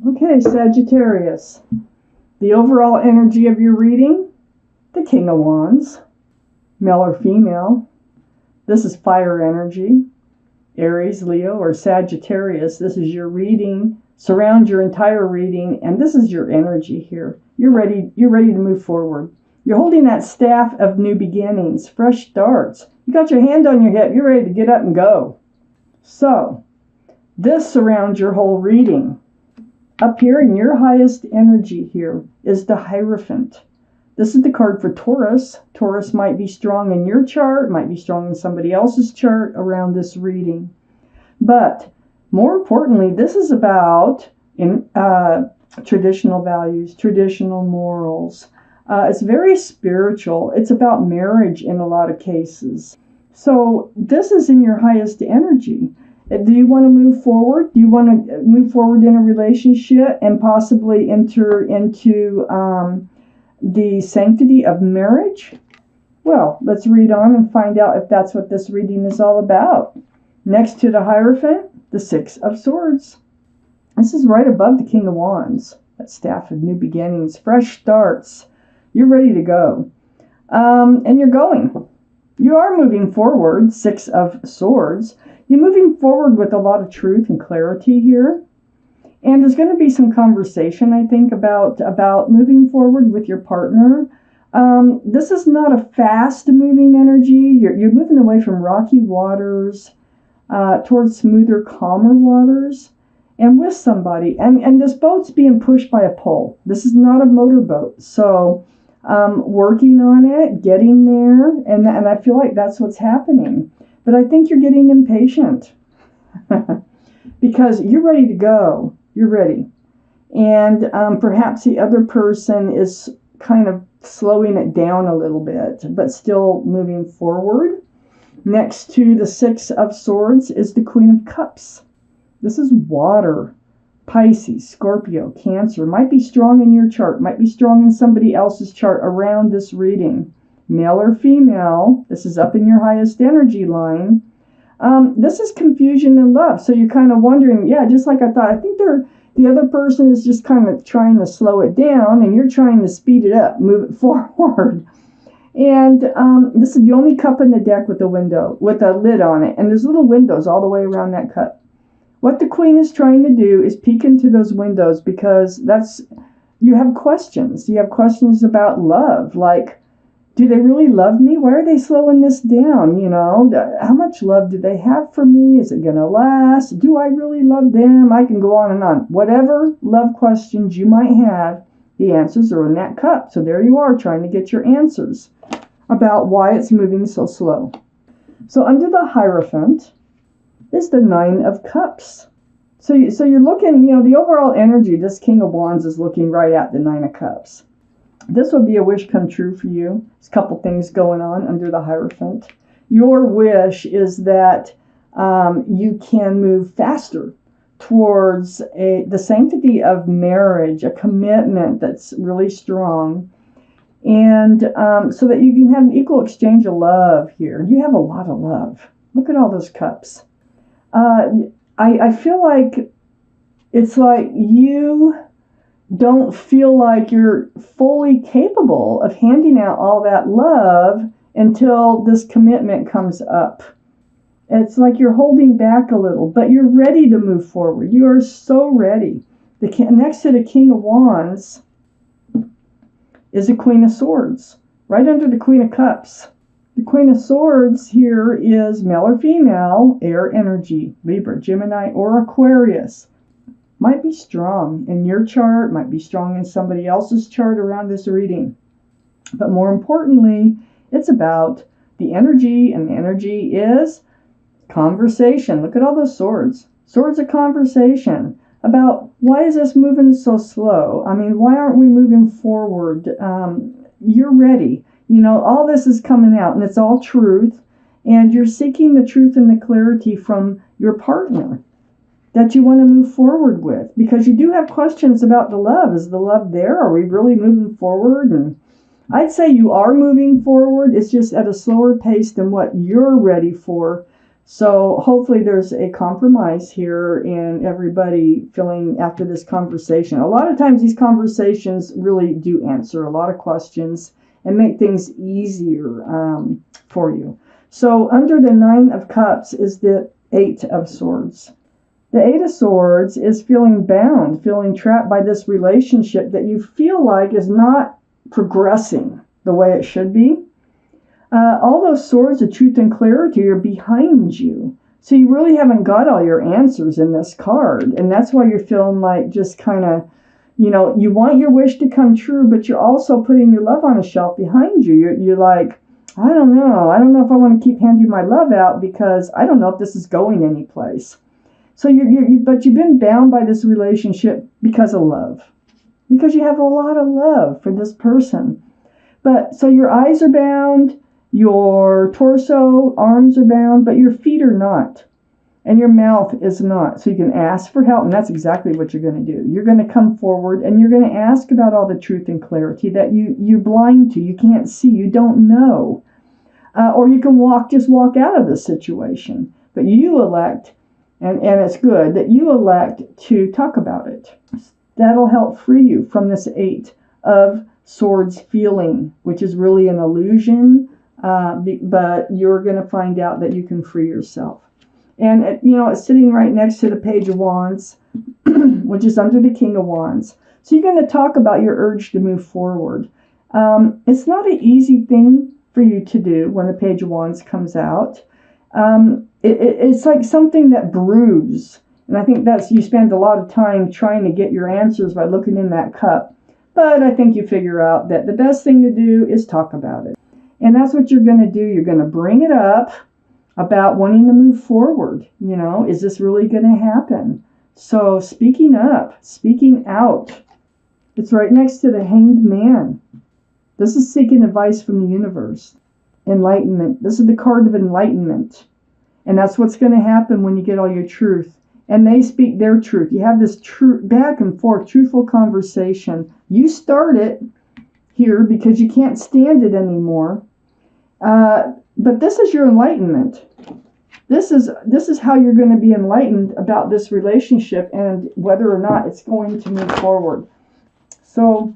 Okay, Sagittarius. The overall energy of your reading, the King of Wands, male or female. This is fire energy. Aries, Leo, or Sagittarius. This is your reading. Surround your entire reading, and this is your energy here. You're ready to move forward. You're holding that staff of new beginnings, fresh starts. You got your hand on your hip. You're ready to get up and go. So, this surrounds your whole reading. Up here in your highest energy here is the Hierophant. This is the card for Taurus. Taurus might be strong in your chart, might be strong in somebody else's chart around this reading. But more importantly, this is about traditional values, traditional morals. It's very spiritual. It's about marriage in a lot of cases. So this is in your highest energy. Do you want to move forward? Do you want to move forward in a relationship and possibly enter into the sanctity of marriage? Well, let's read on and find out if that's what this reading is all about. Next to the Hierophant, the Six of Swords. This is right above the King of Wands. That staff of new beginnings, fresh starts. You're ready to go. And you're going. You are moving forward, Six of Swords. You're moving forward with a lot of truth and clarity here. And there's going to be some conversation, I think, about moving forward with your partner. This is not a fast-moving energy. You're moving away from rocky waters towards smoother, calmer waters, and with somebody. And this boat's being pushed by a pole. This is not a motorboat. So working on it, getting there, and I feel like that's what's happening. But I think you're getting impatient because you're ready to go. You're ready. And perhaps the other person is kind of slowing it down a little bit, but still moving forward. Next to the Six of Swords is the Queen of Cups. This is water. Pisces, Scorpio, Cancer. Might be strong in your chart. Might be strong in somebody else's chart around this reading. Male or female. This is up in your highest energy line. This is confusion and love. So you're kind of wondering, yeah, just like I thought, I think the other person is just kind of trying to slow it down and you're trying to speed it up, move it forward. And this is the only cup in the deck with a window, with a lid on it. And there's little windows all the way around that cup. What the Queen is trying to do is peek into those windows because you have questions. You have questions about love, like, do they really love me? Why are they slowing this down? You know, how much love do they have for me? Is it going to last? Do I really love them? I can go on and on. Whatever love questions you might have, the answers are in that cup. So there you are trying to get your answers about why it's moving so slow. So under the Hierophant is the Nine of Cups. So you're looking, the overall energy, this King of Wands is looking right at the Nine of Cups. This would be a wish come true for you. There's a couple things going on under the Hierophant. Your wish is that you can move faster towards the sanctity of marriage, a commitment that's really strong, and so that you can have an equal exchange of love here. You have a lot of love. Look at all those cups. I feel like it's like you don't feel like you're fully capable of handing out all that love until this commitment comes up. It's like you're holding back a little, but you're ready to move forward. You are so ready. Next to the King of Wands is the Queen of Swords, right under the Queen of Cups. The Queen of Swords here is male or female, air energy, Libra, Gemini, or Aquarius. Might be strong in your chart, might be strong in somebody else's chart around this reading. But more importantly, it's about the energy, and the energy is conversation. Look at all those swords. Swords of conversation about why is this moving so slow? I mean, why aren't we moving forward? You're ready. All this is coming out, and it's all truth. And you're seeking the truth and the clarity from your partner that you want to move forward with, because you do have questions about the love. Is the love there? Are we really moving forward? And I'd say you are moving forward. It's just at a slower pace than what you're ready for So hopefully there's a compromise here and everybody feeling after this conversation. A lot of times these conversations really do answer a lot of questions and make things easier for you. So under the Nine of Cups is the Eight of Swords. The Eight of Swords is feeling bound, feeling trapped by this relationship that you feel like is not progressing the way it should be. All those swords of truth and clarity are behind you. So you really haven't got all your answers in this card. And that's why you're feeling like just kind of, you want your wish to come true, but you're also putting your love on a shelf behind you. You're like, I don't know. I don't know if I want to keep handing my love out because I don't know if this is going anyplace. So but you've been bound by this relationship because of love. Because you have a lot of love for this person. But so your eyes are bound. Your torso, arms are bound, but your feet are not. And your mouth is not. So you can ask for help, and that's exactly what you're going to do. You're going to come forward, and you're going to ask about all the truth and clarity that you're blind to, you can't see, you don't know. Or you can just walk out of the situation. But you elect, and it's good, that you elect to talk about it. That'll help free you from this Eight of Swords feeling, which is really an illusion. But you're going to find out that you can free yourself. And, it's sitting right next to the Page of Wands, which is under the King of Wands. So you're going to talk about your urge to move forward. It's not an easy thing for you to do when the Page of Wands comes out. It's like something that brews. And I think you spend a lot of time trying to get your answers by looking in that cup. But I think you figure out that the best thing to do is talk about it. And that's what you're going to do. You're going to bring it up about wanting to move forward. Is this really going to happen? So speaking up, speaking out. It's right next to the Hanged Man. This is seeking advice from the universe. Enlightenment. This is the card of enlightenment. And that's what's going to happen when you get all your truth. And they speak their truth. You have this back and forth, truthful conversation. You start it here because you can't stand it anymore. But this is your enlightenment. This is how you're going to be enlightened about this relationship and whether or not it's going to move forward. So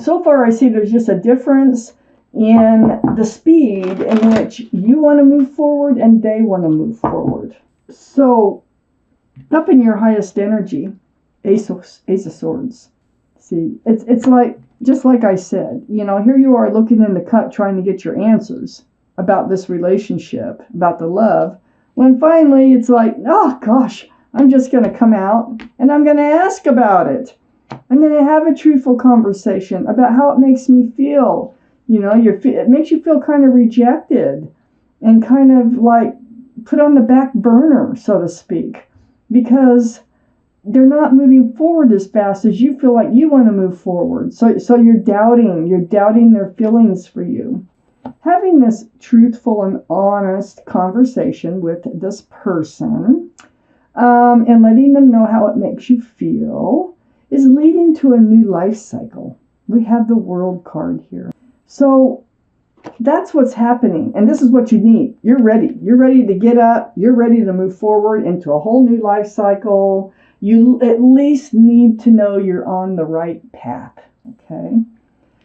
far I see there's just a difference in the speed in which you want to move forward and they want to move forward. So up in your highest energy, Ace of Swords. See, it's like, just like I said, here you are looking in the cup trying to get your answers about this relationship, about the love, when finally it's like, oh gosh, I'm just going to come out and I'm going to ask about it. I'm going to have a truthful conversation about how it makes me feel. It makes you feel kind of rejected and kind of like put on the back burner, so to speak, because they're not moving forward as fast as you feel like you want to move forward. So you're doubting their feelings for you. Having this truthful and honest conversation with this person and letting them know how it makes you feel is leading to a new life cycle. We have the World card here. So that's what's happening. And this is what you need. You're ready. You're ready to get up. You're ready to move forward into a whole new life cycle. You at least need to know you're on the right path. Okay?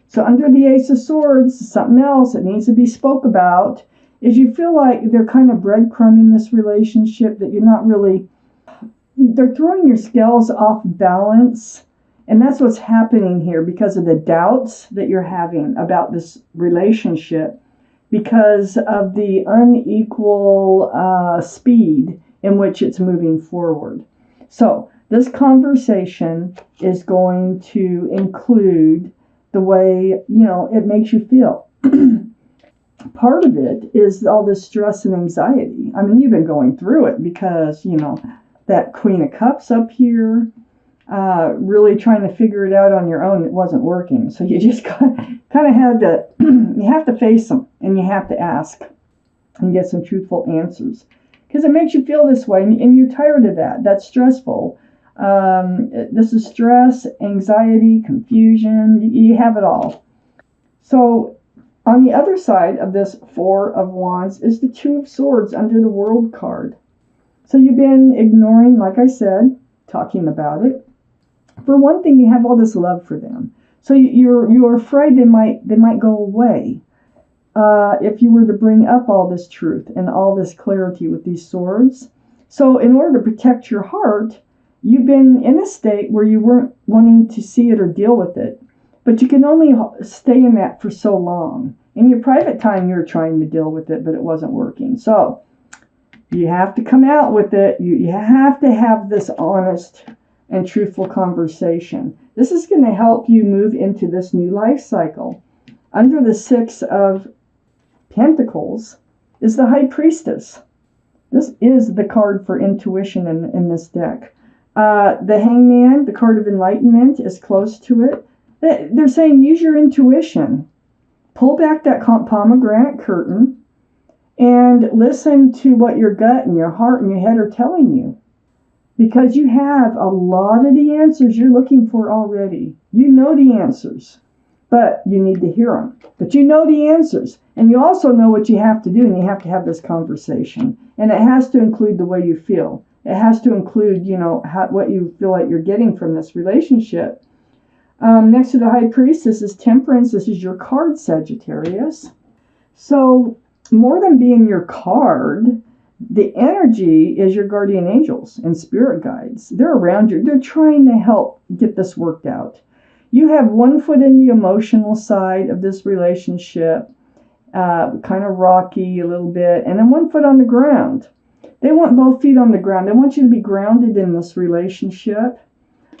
So under the Ace of Swords, something else that needs to be spoke about is you feel like they're kind of breadcrumbing this relationship, that you're not really, they're throwing your scales off balance. And that's what's happening here because of the doubts that you're having about this relationship, because of the unequal speed in which it's moving forward. So this conversation is going to include the way, it makes you feel. Part of it is all this stress and anxiety. I mean, you've been going through it because, that Queen of Cups up here, really trying to figure it out on your own, it wasn't working. So you just kind of had to, you have to face them and you have to ask and get some truthful answers. Because it makes you feel this way and you're tired of that. That's stressful. This is stress, anxiety, confusion. You have it all. So On the other side of this Four of Wands is the Two of Swords under the World card. So you've been ignoring, like I said, talking about it. For one thing, you have all this love for them. So you're afraid they might go away. If you were to bring up all this truth and all this clarity with these swords. So in order to protect your heart, you've been in a state where you weren't wanting to see it or deal with it. But you can only stay in that for so long. In your private time, you're trying to deal with it, but it wasn't working. So you have to come out with it. You have to have this honest and truthful conversation. This is going to help you move into this new life cycle. Under the Six of Pentacles is the High Priestess. This is the card for intuition in this deck. The Hangman, the card of enlightenment, is close to it. They're saying use your intuition. Pull back that pomegranate curtain and listen to what your gut and your heart and your head are telling you. Because you have a lot of the answers you're looking for already. You know the answers, but you need to hear them. But you know the answers, and you also know what you have to do, and you have to have this conversation. And it has to include the way you feel. It has to include, what you feel like you're getting from this relationship. Next to the High Priestess is Temperance. This is your card, Sagittarius. So more than being your card, the energy is your guardian angels and spirit guides. They're around you. They're trying to help get this worked out. You have one foot in the emotional side of this relationship, kind of rocky a little bit, and then one foot on the ground. They want both feet on the ground. They want you to be grounded in this relationship.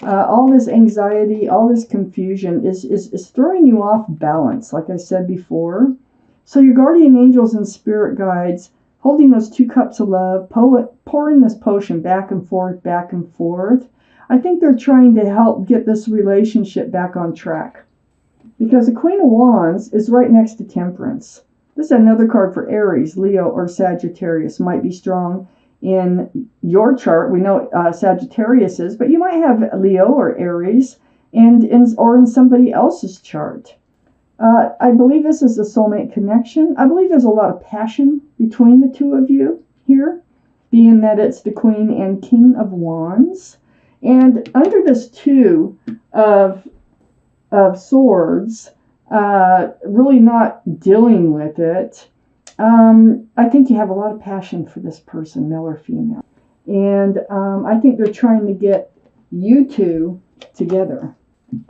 All this anxiety, all this confusion is throwing you off balance, like I said before. So your guardian angels and spirit guides, holding those 2 cups of love, pouring this potion back and forth, back and forth. I think they're trying to help get this relationship back on track. Because the Queen of Wands is right next to Temperance. This is another card for Aries, Leo, or Sagittarius. Might be strong in your chart. We know Sagittarius is, but you might have Leo or Aries or in somebody else's chart. I believe this is a soulmate connection. I believe there's a lot of passion between the two of you here, being that it's the Queen and King of Wands. And under this Two of Swords, really not dealing with it, I think you have a lot of passion for this person, male or female. And I think they're trying to get you two together.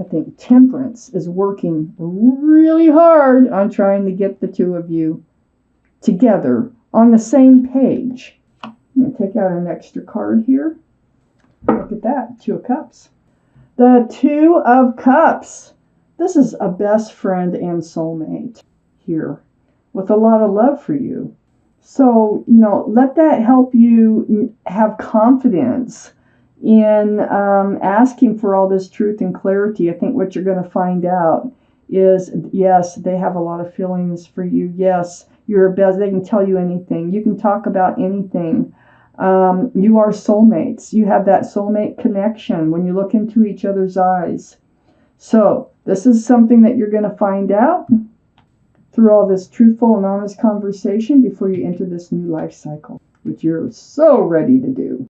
I think Temperance is working really hard on trying to get the two of you together on the same page. I'm going to take out an extra card here. Look at that, 2 of Cups. The 2 of Cups. This is a best friend and soulmate here with a lot of love for you. So, let that help you have confidence in asking for all this truth and clarity. I think what you're going to find out is, yes, they have a lot of feelings for you. Yes, you're best. They can tell you anything. You can talk about anything. You are soulmates. You have that soulmate connection when you look into each other's eyes. So this is something that you're going to find out through all this truthful and honest conversation before you enter this new life cycle, which you're so ready to do.